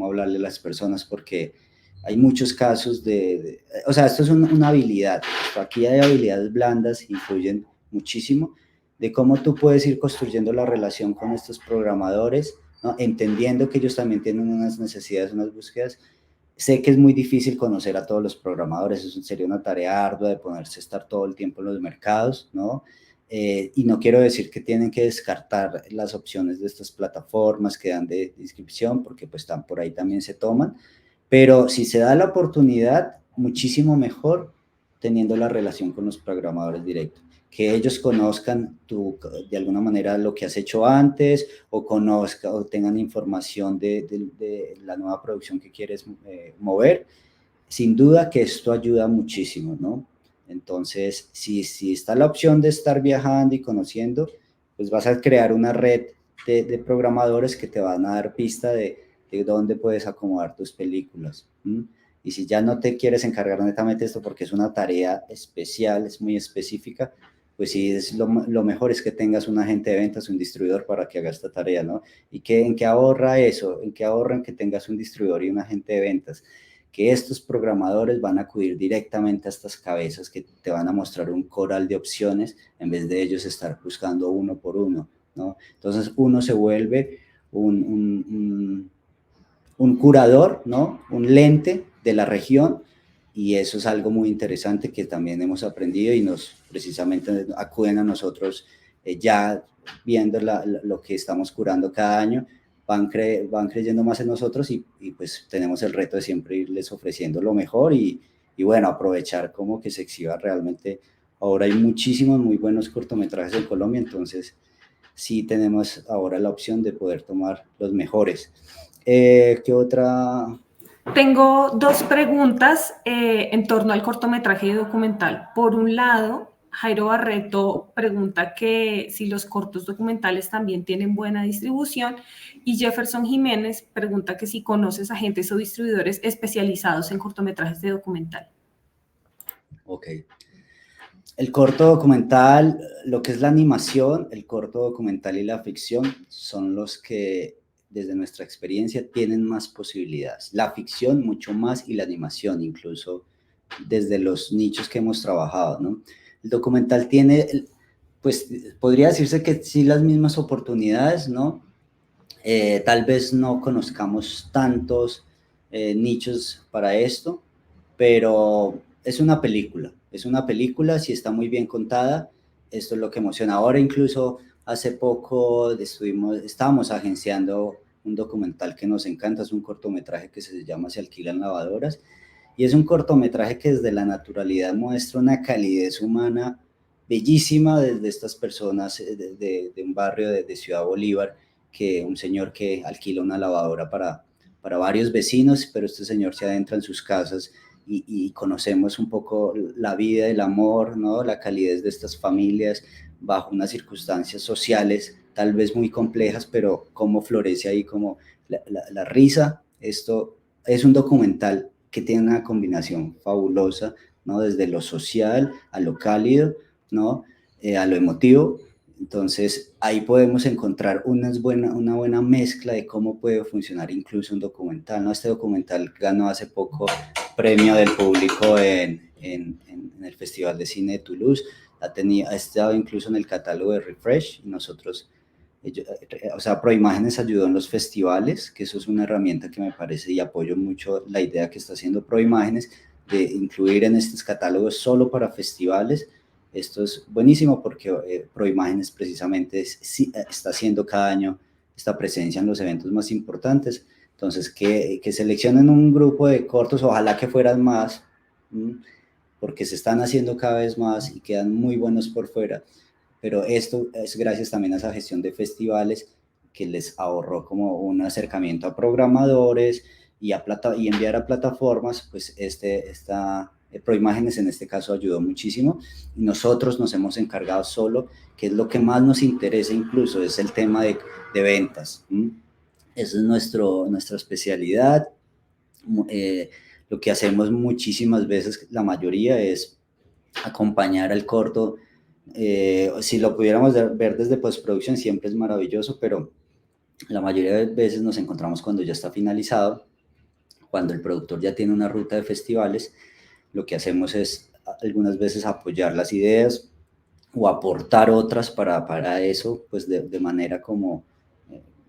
Speaker 3: hablarle a las personas, porque hay muchos casos o sea, esto es una habilidad, aquí hay habilidades blandas que influyen muchísimo de cómo tú puedes ir construyendo la relación con estos programadores, ¿no? Entendiendo que ellos también tienen unas necesidades, unas búsquedas. Sé que es muy difícil conocer a todos los programadores, eso sería una tarea ardua de ponerse a estar todo el tiempo en los mercados, ¿no? Y no quiero decir que tienen que descartar las opciones de estas plataformas que dan de inscripción, porque pues por ahí también se toman, pero si se da la oportunidad, muchísimo mejor teniendo la relación con los programadores directos, que ellos conozcan de alguna manera lo que has hecho antes, o tengan información de la nueva producción que quieres mover. Sin duda que esto ayuda muchísimo, ¿no? Entonces, si está la opción de estar viajando y conociendo, pues vas a crear una red de programadores que te van a dar pista de dónde puedes acomodar tus películas. Y si ya no te quieres encargar netamente de esto porque es una tarea especial, es muy específica, pues sí, lo mejor es que tengas un agente de ventas, un distribuidor para que haga esta tarea, ¿no? ¿Y en qué ahorra eso? ¿En qué ahorra en que tengas un distribuidor y un agente de ventas? Que estos programadores van a acudir directamente a estas cabezas que te van a mostrar un coral de opciones en vez de ellos estar buscando uno por uno, ¿no? Entonces uno se vuelve un curador, ¿no? Un lente de la región, y eso es algo muy interesante que también hemos aprendido y nos precisamente acuden a nosotros ya viendo lo que estamos curando cada año, van creyendo más en nosotros y pues tenemos el reto de siempre irles ofreciendo lo mejor y bueno, aprovechar como que se exhiba realmente. Ahora hay muchísimos muy buenos cortometrajes en Colombia, entonces sí tenemos ahora la opción de poder tomar los mejores. ¿Qué otra?
Speaker 2: Tengo dos preguntas en torno al cortometraje documental. Por un lado, Jairo Barreto pregunta que si los cortos documentales también tienen buena distribución, y Jefferson Jiménez pregunta que si conoces agentes o distribuidores especializados en cortometrajes de documental.
Speaker 3: Ok. El corto documental, lo que es la animación, el corto documental y la ficción son los que, desde nuestra experiencia, tienen más posibilidades. La ficción mucho más y la animación, incluso desde los nichos que hemos trabajado, ¿no? El documental tiene, pues, podría decirse que sí las mismas oportunidades, ¿no? Tal vez no conozcamos tantos nichos para esto, pero es una película, si está muy bien contada, esto es lo que emociona. Ahora incluso hace poco estábamos agenciando un documental que nos encanta, es un cortometraje que se llama Se alquilan lavadoras, y es un cortometraje que desde la naturalidad muestra una calidez humana bellísima desde estas personas de un barrio de Ciudad Bolívar, que un señor que alquila una lavadora para varios vecinos, pero este señor se adentra en sus casas y conocemos un poco la vida, el amor, ¿no? La calidez de estas familias bajo unas circunstancias sociales tal vez muy complejas, pero cómo florece ahí como la risa. Esto es un documental que tiene una combinación fabulosa, ¿no? Desde lo social a lo cálido, ¿no? A lo emotivo. Entonces ahí podemos encontrar una buena mezcla de cómo puede funcionar incluso un documental, ¿no? Este documental ganó hace poco premio del público en el Festival de Cine de Toulouse, ha estado incluso en el catálogo de Refresh, y nosotros, o sea, Proimágenes ayudó en los festivales, que eso es una herramienta que me parece, y apoyo mucho la idea que está haciendo Proimágenes de incluir en estos catálogos solo para festivales. Esto es buenísimo porque Proimágenes precisamente está haciendo cada año esta presencia en los eventos más importantes. Entonces, que seleccionen un grupo de cortos, ojalá que fueran más, porque se están haciendo cada vez más y quedan muy buenos por fuera. Pero esto es gracias también a esa gestión de festivales que les ahorró como un acercamiento a programadores y enviar a plataformas, pues Proimágenes en este caso ayudó muchísimo, y nosotros nos hemos encargado solo, que es lo que más nos interesa incluso, es el tema de ventas. Esa es nuestra especialidad. Lo que hacemos muchísimas veces, la mayoría, es acompañar al corto. Si lo pudiéramos ver desde postproducción siempre es maravilloso, pero la mayoría de veces nos encontramos cuando ya está finalizado, cuando el productor ya tiene una ruta de festivales. Lo que hacemos es algunas veces apoyar las ideas o aportar otras para eso, pues de manera como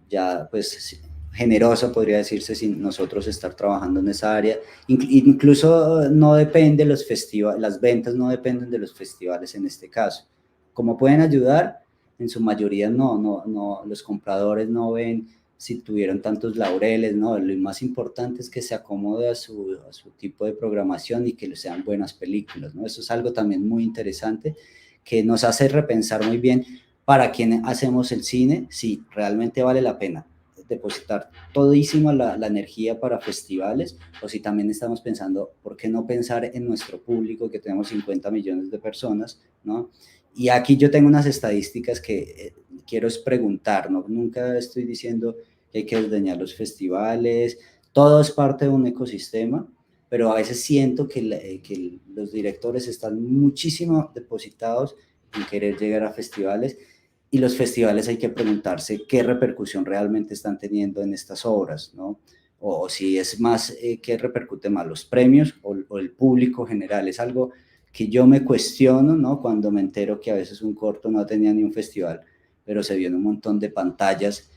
Speaker 3: ya pues generosa, podría decirse, sin nosotros estar trabajando en esa área. Incluso no depende los festivales, las ventas no dependen de los festivales en este caso. Como pueden ayudar, en su mayoría no, los compradores no ven si tuvieron tantos laureles, no, lo más importante es que se acomode a su tipo de programación y que sean buenas películas, ¿no? Eso es algo también muy interesante que nos hace repensar muy bien para quién hacemos el cine, si realmente vale la pena depositar todísima la energía para festivales, o si también estamos pensando, ¿por qué no pensar en nuestro público, que tenemos 50 millones de personas, ¿no? Y aquí yo tengo unas estadísticas que quiero preguntar, ¿no? Nunca estoy diciendo que hay que desdeñar los festivales, todo es parte de un ecosistema, pero a veces siento que los directores están muchísimo depositados en querer llegar a festivales, y los festivales hay que preguntarse qué repercusión realmente están teniendo en estas obras, ¿no? O si es más, qué repercute más, los premios o el público general. Es algo que yo me cuestiono, ¿no? Cuando me entero que a veces un corto no tenía ni un festival, pero se vio en un montón de pantallas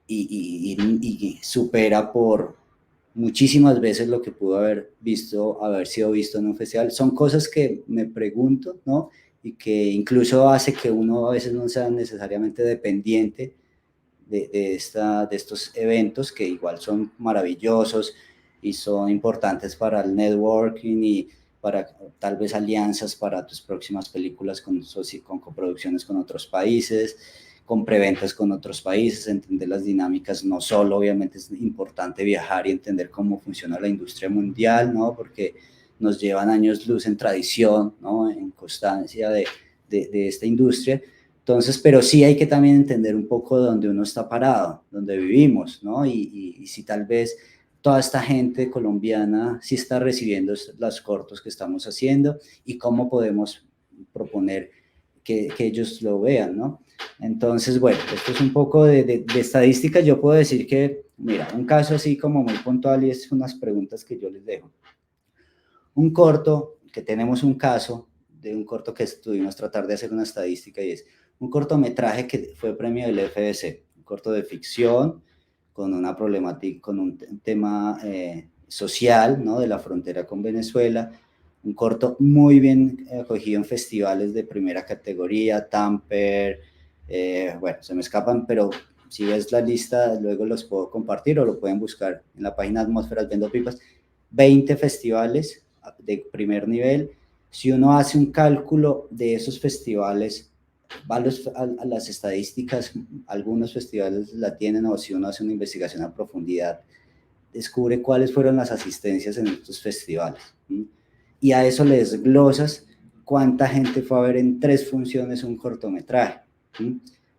Speaker 3: y supera por muchísimas veces lo que pudo haber sido visto en un festival. Son cosas que me pregunto, ¿no? Y que incluso hace que uno a veces no sea necesariamente dependiente de estos eventos, que igual son maravillosos y son importantes para el networking y para tal vez alianzas para tus próximas películas con coproducciones con otros países, con preventas con otros países, entender las dinámicas. No solo obviamente es importante viajar y entender cómo funciona la industria mundial, ¿no? Porque nos llevan años luz en tradición, ¿no? En constancia de esta industria. Entonces, pero sí hay que también entender un poco dónde uno está parado, dónde vivimos, ¿no? Y si tal vez toda esta gente colombiana sí está recibiendo los cortos que estamos haciendo y cómo podemos proponer que ellos lo vean, ¿no? Entonces, bueno, esto es un poco de estadística. Yo puedo decir que, mira, un caso así como muy puntual, y es unas preguntas que yo les dejo. Un corto, que tenemos un caso de un corto que estuvimos tratar de hacer una estadística, y es un cortometraje que fue premio del FDC, un corto de ficción con una problemática, con un tema social, ¿no? De la frontera con Venezuela, un corto muy bien acogido en festivales de primera categoría, Tamper, bueno, se me escapan, pero si ves la lista, luego los puedo compartir o lo pueden buscar en la página Atmósferas Vendo Pipas. 20 festivales de primer nivel. Si uno hace un cálculo de esos festivales, va a las estadísticas, algunos festivales la tienen, o si uno hace una investigación a profundidad, descubre cuáles fueron las asistencias en estos festivales. Y a eso le desglosas cuánta gente fue a ver en 3 funciones un cortometraje,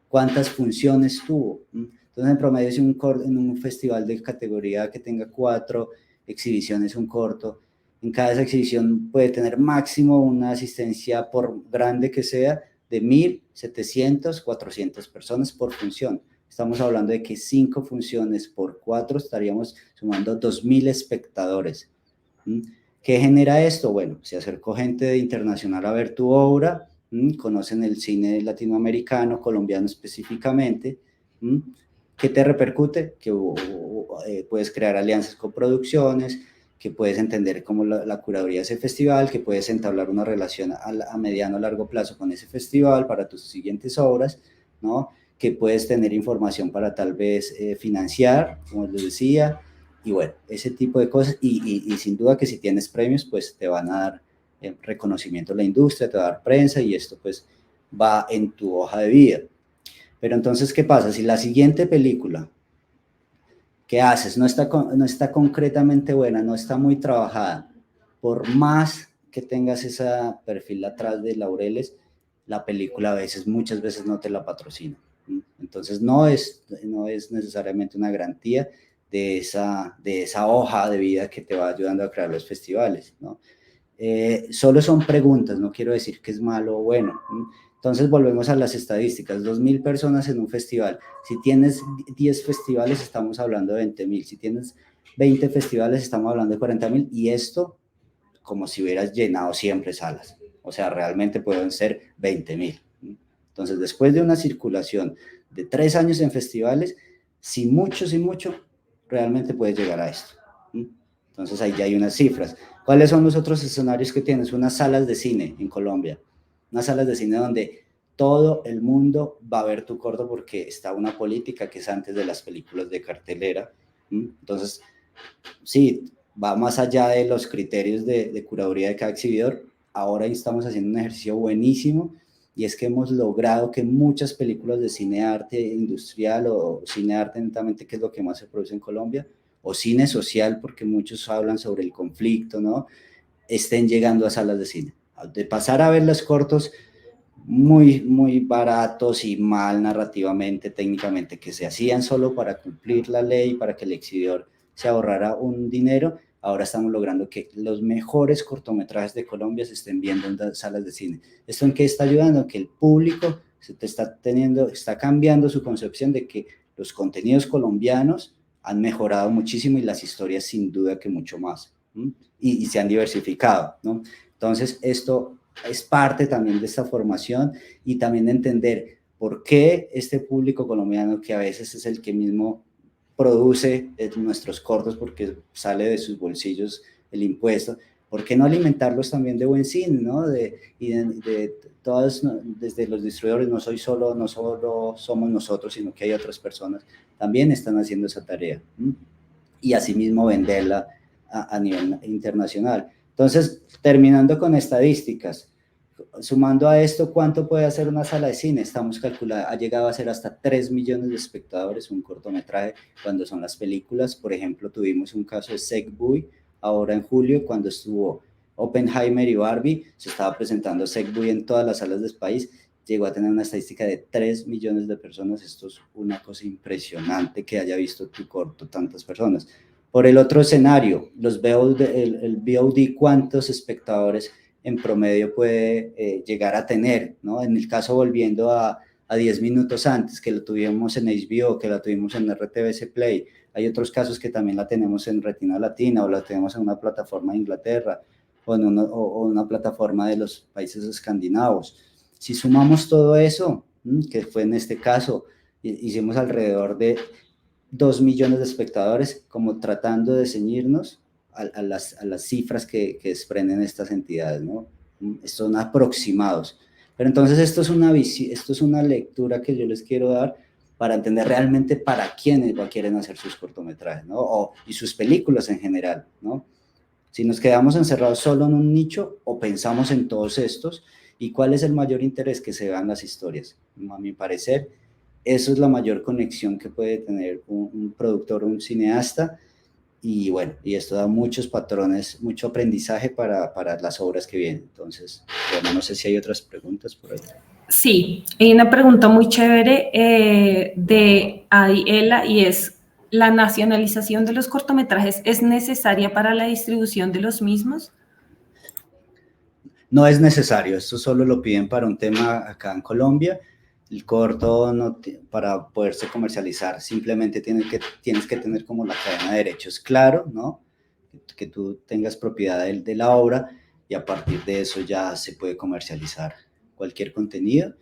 Speaker 3: cuántas funciones tuvo. Entonces, en promedio, si en un festival de categoría que tenga 4 exhibiciones, un corto, en cada esa exhibición puede tener máximo una asistencia, por grande que sea, de 1.700, 400 personas por función. Estamos hablando de que 5 funciones por 4 estaríamos sumando 2.000 espectadores. ¿Qué genera esto? Bueno, se acercó gente internacional a ver tu obra, conocen el cine latinoamericano, colombiano específicamente. ¿Qué te repercute? Que puedes crear alianzas con producciones, que puedes entender cómo la curaduría de ese festival, que puedes entablar una relación a mediano o largo plazo con ese festival para tus siguientes obras, ¿no? Que puedes tener información para tal vez financiar, como les decía, y bueno, ese tipo de cosas. Y sin duda que si tienes premios, pues te van a dar reconocimiento de la industria, te va a dar prensa, y esto pues va en tu hoja de vida. Pero entonces, ¿qué pasa? Si la siguiente película que haces no está concretamente buena, no está muy trabajada, por más que tengas ese perfil atrás de laureles, la película muchas veces no te la patrocina. Entonces no es necesariamente una garantía de esa hoja de vida que te va ayudando a crear los festivales, ¿no? Solo son preguntas, no quiero decir que es malo o bueno. Entonces volvemos a las estadísticas, 2.000 personas en un festival. Si tienes 10 festivales, estamos hablando de 20.000. Si tienes 20 festivales, estamos hablando de 40.000. Y esto, como si hubieras llenado siempre salas. O sea, realmente pueden ser 20.000. Entonces, después de una circulación de 3 años en festivales, si mucho, realmente puedes llegar a esto. Entonces, ahí ya hay unas cifras. ¿Cuáles son los otros escenarios que tienes? Unas salas de cine en Colombia. Unas salas de cine donde todo el mundo va a ver tu corto, porque está una política que es antes de las películas de cartelera. Entonces, sí, va más allá de los criterios de curaduría de cada exhibidor. Ahora estamos haciendo un ejercicio buenísimo, y es que hemos logrado que muchas películas de cine arte industrial o cine arte netamente, que es lo que más se produce en Colombia, o cine social, porque muchos hablan sobre el conflicto, ¿no?, estén llegando a salas de cine. De pasar a ver los cortos muy, muy baratos y mal narrativamente, técnicamente, que se hacían solo para cumplir la ley, para que el exhibidor se ahorrara un dinero, ahora estamos logrando que los mejores cortometrajes de Colombia se estén viendo en las salas de cine. ¿Esto en qué está ayudando? Que el público está cambiando su concepción de que los contenidos colombianos han mejorado muchísimo, y las historias sin duda que mucho más, y se han diversificado, ¿no? Entonces, esto es parte también de esta formación, y también de entender ¿por qué este público colombiano, que a veces es el que mismo produce nuestros cortos porque sale de sus bolsillos el impuesto, ¿por qué no alimentarlos también de buen cine, ¿no? De todas, desde los distribuidores, no solo somos nosotros, sino que hay otras personas, también están haciendo esa tarea, y asimismo venderla a nivel internacional. Entonces, terminando con estadísticas, sumando a esto, ¿cuánto puede hacer una sala de cine? Estamos calculando, ha llegado a ser hasta 3 millones de espectadores un cortometraje, cuando son las películas. Por ejemplo, tuvimos un caso de Segbuy, ahora en julio, cuando estuvo Oppenheimer y Barbie, se estaba presentando Segbuy en todas las salas del país, llegó a tener una estadística de 3 millones de personas. Esto es una cosa impresionante que haya visto tu corto tantas personas. Por el otro escenario, el VOD, ¿cuántos espectadores en promedio puede llegar a tener, ¿no? En el caso, volviendo a 10 minutos antes, que lo tuvimos en HBO, que la tuvimos en RTBC Play, hay otros casos que también la tenemos en Retina Latina, o la tenemos en una plataforma de Inglaterra, o en una plataforma de los países escandinavos. Si sumamos todo eso, que fue en este caso, hicimos alrededor de 2 millones de espectadores, como tratando de ceñirnos a las cifras que desprenden estas entidades, ¿no? Estos son aproximados. Pero entonces esto es una lectura que yo les quiero dar para entender realmente para quiénes quieren hacer sus cortometrajes, ¿no? Y sus películas en general, ¿no? Si nos quedamos encerrados solo en un nicho o pensamos en todos estos, ¿y cuál es el mayor interés? Que se vean las historias. A mi parecer, eso es la mayor conexión que puede tener un productor o un cineasta. Y bueno, y esto da muchos patrones, mucho aprendizaje para las obras que vienen. Entonces, bueno, no sé si hay otras preguntas por ahí.
Speaker 2: Sí, hay una pregunta muy chévere de Adiela, y es: ¿la nacionalización de los cortometrajes es necesaria para la distribución de los mismos?
Speaker 3: No es necesario, esto solo lo piden para un tema acá en Colombia. El corto, no, para poderse comercializar, simplemente tienes que tener como la cadena de derechos claro, ¿no? Que tú tengas propiedad de la obra, y a partir de eso ya se puede comercializar cualquier contenido.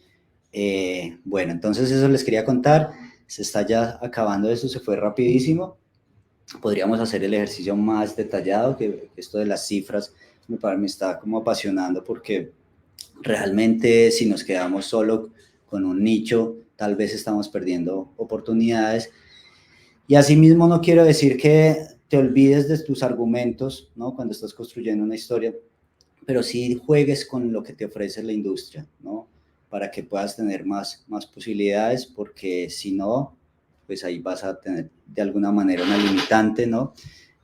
Speaker 3: Bueno, entonces eso les quería contar. Se está ya acabando eso, se fue rapidísimo. Podríamos hacer el ejercicio más detallado, que esto de las cifras me está como apasionando, porque realmente si nos quedamos solo con un nicho, tal vez estamos perdiendo oportunidades. Y asimismo no quiero decir que te olvides de tus argumentos, ¿no? Cuando estás construyendo una historia, pero sí juegues con lo que te ofrece la industria, ¿no? Para que puedas tener más posibilidades, porque si no, pues ahí vas a tener de alguna manera una limitante, ¿no?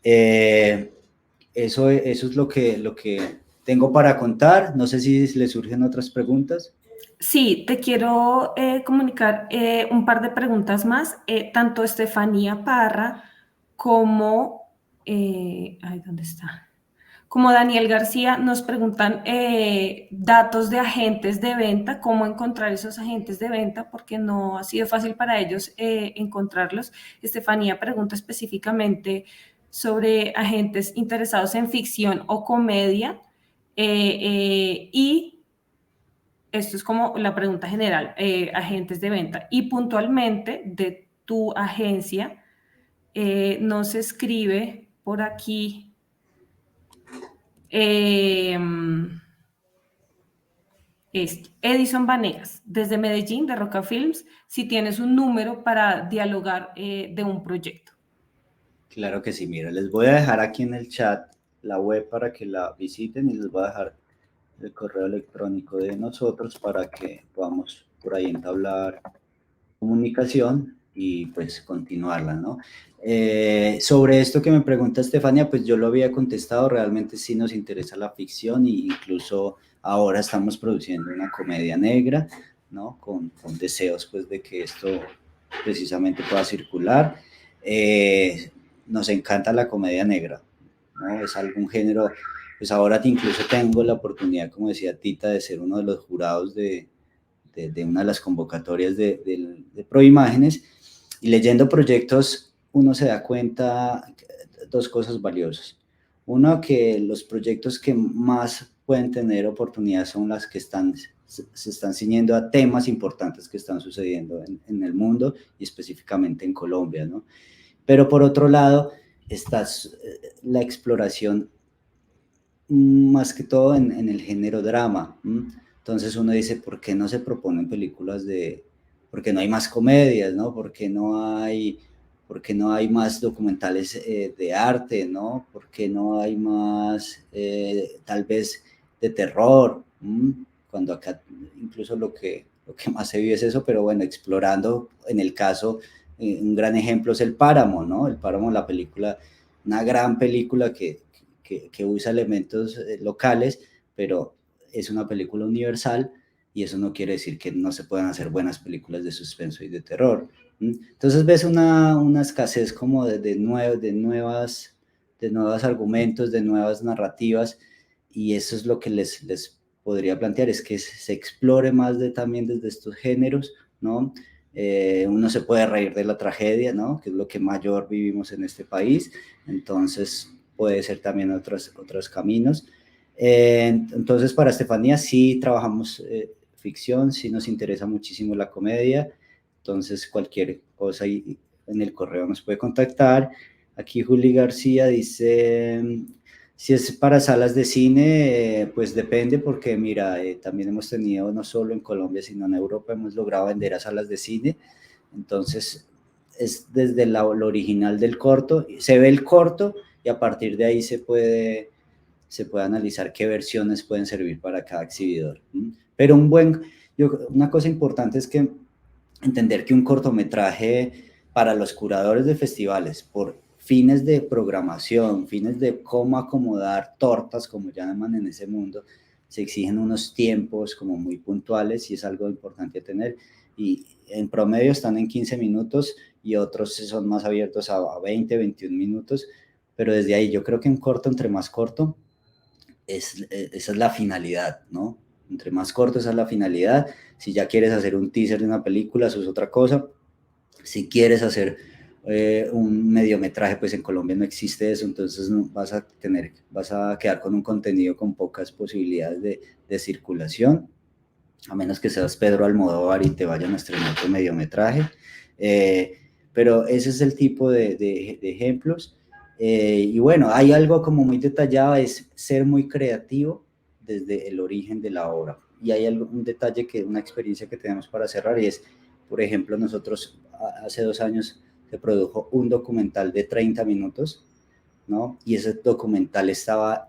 Speaker 3: Eso es lo que tengo para contar. No sé si le surgen otras preguntas.
Speaker 2: Sí, te quiero comunicar un par de preguntas más. Tanto Estefanía Parra como, ¿dónde está? Como Daniel García nos preguntan datos de agentes de venta, cómo encontrar esos agentes de venta, porque no ha sido fácil para ellos encontrarlos. Estefanía pregunta específicamente sobre agentes interesados en ficción o comedia, y esto es como la pregunta general, agentes de venta. Y puntualmente de tu agencia nos escribe por aquí Edison Vanegas, desde Medellín, de Roca Films, si tienes un número para dialogar de un proyecto.
Speaker 3: Claro que sí, mira, les voy a dejar aquí en el chat la web para que la visiten, y les voy a dejar el correo electrónico de nosotros para que podamos por ahí entablar comunicación y pues continuarla, ¿no? Sobre esto que me pregunta Estefania, pues yo lo había contestado. Realmente sí nos interesa la ficción, e incluso ahora estamos produciendo una comedia negra, ¿no? Con deseos pues de que esto precisamente pueda circular. Nos encanta la comedia negra, ¿no? Es algún género, pues ahora incluso tengo la oportunidad, como decía Tita, de ser uno de los jurados de una de las convocatorias de Proimágenes, y leyendo proyectos uno se da cuenta de dos cosas valiosas. Uno, que los proyectos que más pueden tener oportunidades son las que están se están ciñendo a temas importantes que están sucediendo en el mundo y específicamente en Colombia, ¿no? Pero por otro lado, está la exploración más que todo en el género drama. Entonces uno dice, ¿por qué no se proponen películas por qué no hay más comedias, ¿no? ¿Por qué no hay más documentales de arte, ¿no? ¿Por qué no hay más, tal vez, de terror? Cuando acá incluso lo que más se vive es eso, pero bueno, explorando, en el caso, un gran ejemplo es El Páramo, ¿no? El Páramo, la película, una gran película que usa elementos locales, pero es una película universal, y eso no quiere decir que no se puedan hacer buenas películas de suspenso y de terror. Entonces ves una escasez como de nuevos argumentos, de nuevas narrativas, y eso es lo que les podría plantear, es que se explore más también desde estos géneros, ¿no? Uno se puede reír de la tragedia, ¿no? Que es lo que mayor vivimos en este país, entonces puede ser también otros caminos. Entonces para Estefanía sí trabajamos ficción, sí nos interesa muchísimo la comedia, entonces cualquier cosa ahí en el correo nos puede contactar. Aquí Juli García dice, si es para salas de cine, pues depende, porque mira, también hemos tenido, no solo en Colombia, sino en Europa, hemos logrado vender a salas de cine, entonces es desde lo original del corto, se ve el corto y a partir de ahí se puede analizar qué versiones pueden servir para cada exhibidor. Pero una cosa importante es que entender que un cortometraje para los curadores de festivales, por fines de programación, fines de cómo acomodar tortas, como llaman en ese mundo, se exigen unos tiempos como muy puntuales y es algo importante tener. Y en promedio están en 15 minutos y otros son más abiertos a 20, 21 minutos, pero desde ahí yo creo que un corto, entre más corto, esa es la finalidad, ¿no? Entre más corto, esa es la finalidad. Si ya quieres hacer un teaser de una película, eso es otra cosa. Si quieres hacer un mediometraje, pues en Colombia no existe eso, entonces vas a quedar con un contenido con pocas posibilidades de circulación, a menos que seas Pedro Almodóvar y te vayan a estrenar tu mediometraje. Pero ese es el tipo de ejemplos. Y bueno, hay algo como muy detallado, es ser muy creativo desde el origen de la obra. Y hay un detalle, una experiencia que tenemos para cerrar, y es, por ejemplo, nosotros hace 2 años se produjo un documental de 30 minutos, ¿no? Y ese documental estaba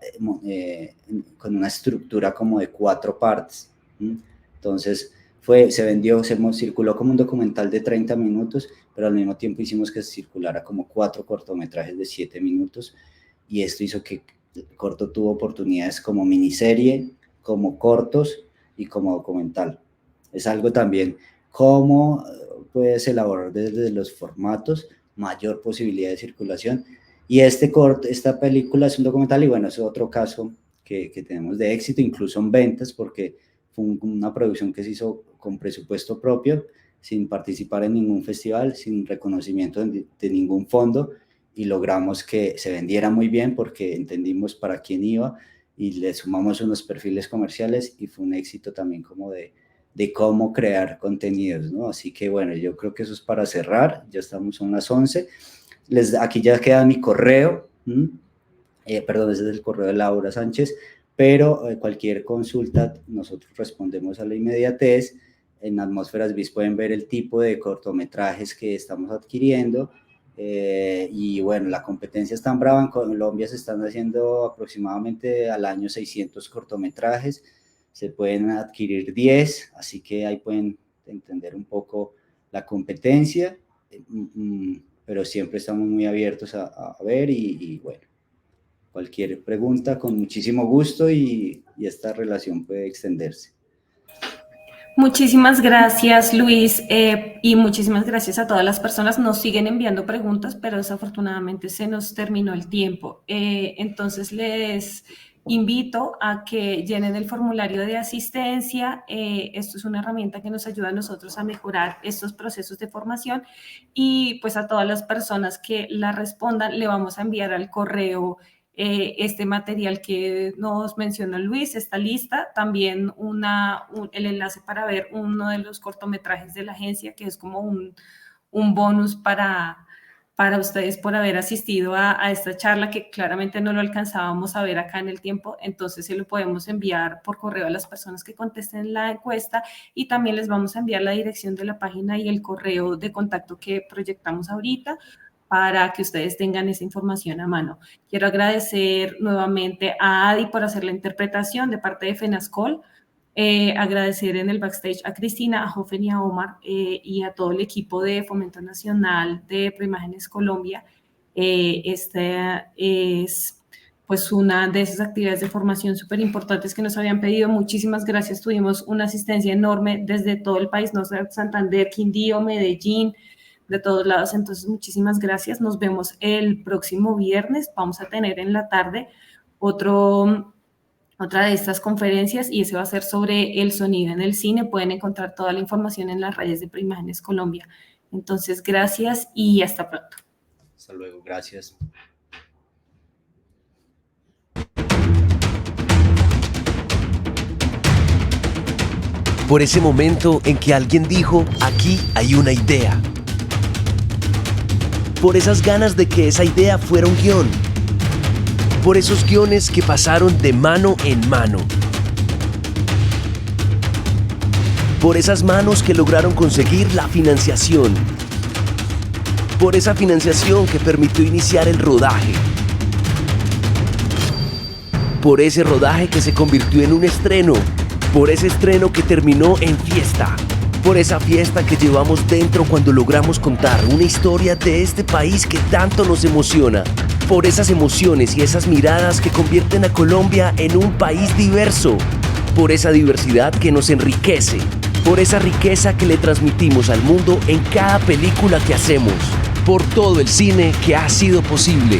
Speaker 3: con una estructura como de 4 partes. Entonces se circuló como un documental de 30 minutos, pero al mismo tiempo hicimos que se circulara como 4 cortometrajes de 7 minutos, y esto hizo que el corto tuvo oportunidades como miniserie, como cortos y como documental. Es algo también cómo puedes elaborar desde los formatos mayor posibilidad de circulación, y esta película es un documental, y bueno, es otro caso que tenemos de éxito, incluso en ventas, porque fue una producción que se hizo con presupuesto propio, sin participar en ningún festival, sin reconocimiento de ningún fondo, y logramos que se vendiera muy bien porque entendimos para quién iba y le sumamos unos perfiles comerciales, y fue un éxito también como de cómo crear contenidos, ¿no? Así que bueno, yo creo que eso es para cerrar, ya son las 11. Aquí ya queda mi correo, perdón, ese es el correo de Laura Sánchez, pero cualquier consulta nosotros respondemos a la inmediatez. En Atmósferas BIS pueden ver el tipo de cortometrajes que estamos adquiriendo, y bueno, la competencia es tan brava. En Colombia se están haciendo aproximadamente al año 600 cortometrajes, se pueden adquirir 10, así que ahí pueden entender un poco la competencia, pero siempre estamos muy abiertos a ver, y bueno, cualquier pregunta con muchísimo gusto, y esta relación puede extenderse.
Speaker 2: Muchísimas gracias, Luis, y muchísimas gracias a todas las personas. Nos siguen enviando preguntas, pero desafortunadamente se nos terminó el tiempo. Entonces les invito a que llenen el formulario de asistencia. Esto es una herramienta que nos ayuda a nosotros a mejorar estos procesos de formación, y pues a todas las personas que la respondan le vamos a enviar al correo este material que nos mencionó Luis, esta lista, también el enlace para ver uno de los cortometrajes de la agencia, que es como un bonus para ustedes por haber asistido a esta charla, que claramente no lo alcanzábamos a ver acá en el tiempo. Entonces se lo podemos enviar por correo a las personas que contesten la encuesta, y también les vamos a enviar la dirección de la página y el correo de contacto que proyectamos ahorita, para que ustedes tengan esa información a mano. Quiero agradecer nuevamente a Adi por hacer la interpretación de parte de FENASCOL, agradecer en el backstage a Cristina, a Jofen y a Omar, y a todo el equipo de Fomento Nacional de Proimágenes Colombia. Esta es pues una de esas actividades de formación súper importantes que nos habían pedido. Muchísimas gracias, tuvimos una asistencia enorme desde todo el país, no sé, Santander, Quindío, Medellín, de todos lados. Entonces, muchísimas gracias. Nos vemos el próximo viernes. Vamos a tener en la tarde otra de estas conferencias, y ese va a ser sobre el sonido en el cine. Pueden encontrar toda la información en las redes de Proimágenes Colombia. Entonces, gracias y hasta pronto.
Speaker 3: Hasta luego, gracias.
Speaker 1: Por ese momento en que alguien dijo, aquí hay una idea. Por esas ganas de que esa idea fuera un guión. Por esos guiones que pasaron de mano en mano. Por esas manos que lograron conseguir la financiación. Por esa financiación que permitió iniciar el rodaje. Por ese rodaje que se convirtió en un estreno. Por ese estreno que terminó en fiesta. Por esa fiesta que llevamos dentro cuando logramos contar una historia de este país que tanto nos emociona. Por esas emociones y esas miradas que convierten a Colombia en un país diverso. Por esa diversidad que nos enriquece. Por esa riqueza que le transmitimos al mundo en cada película que hacemos. Por todo el cine que ha sido posible.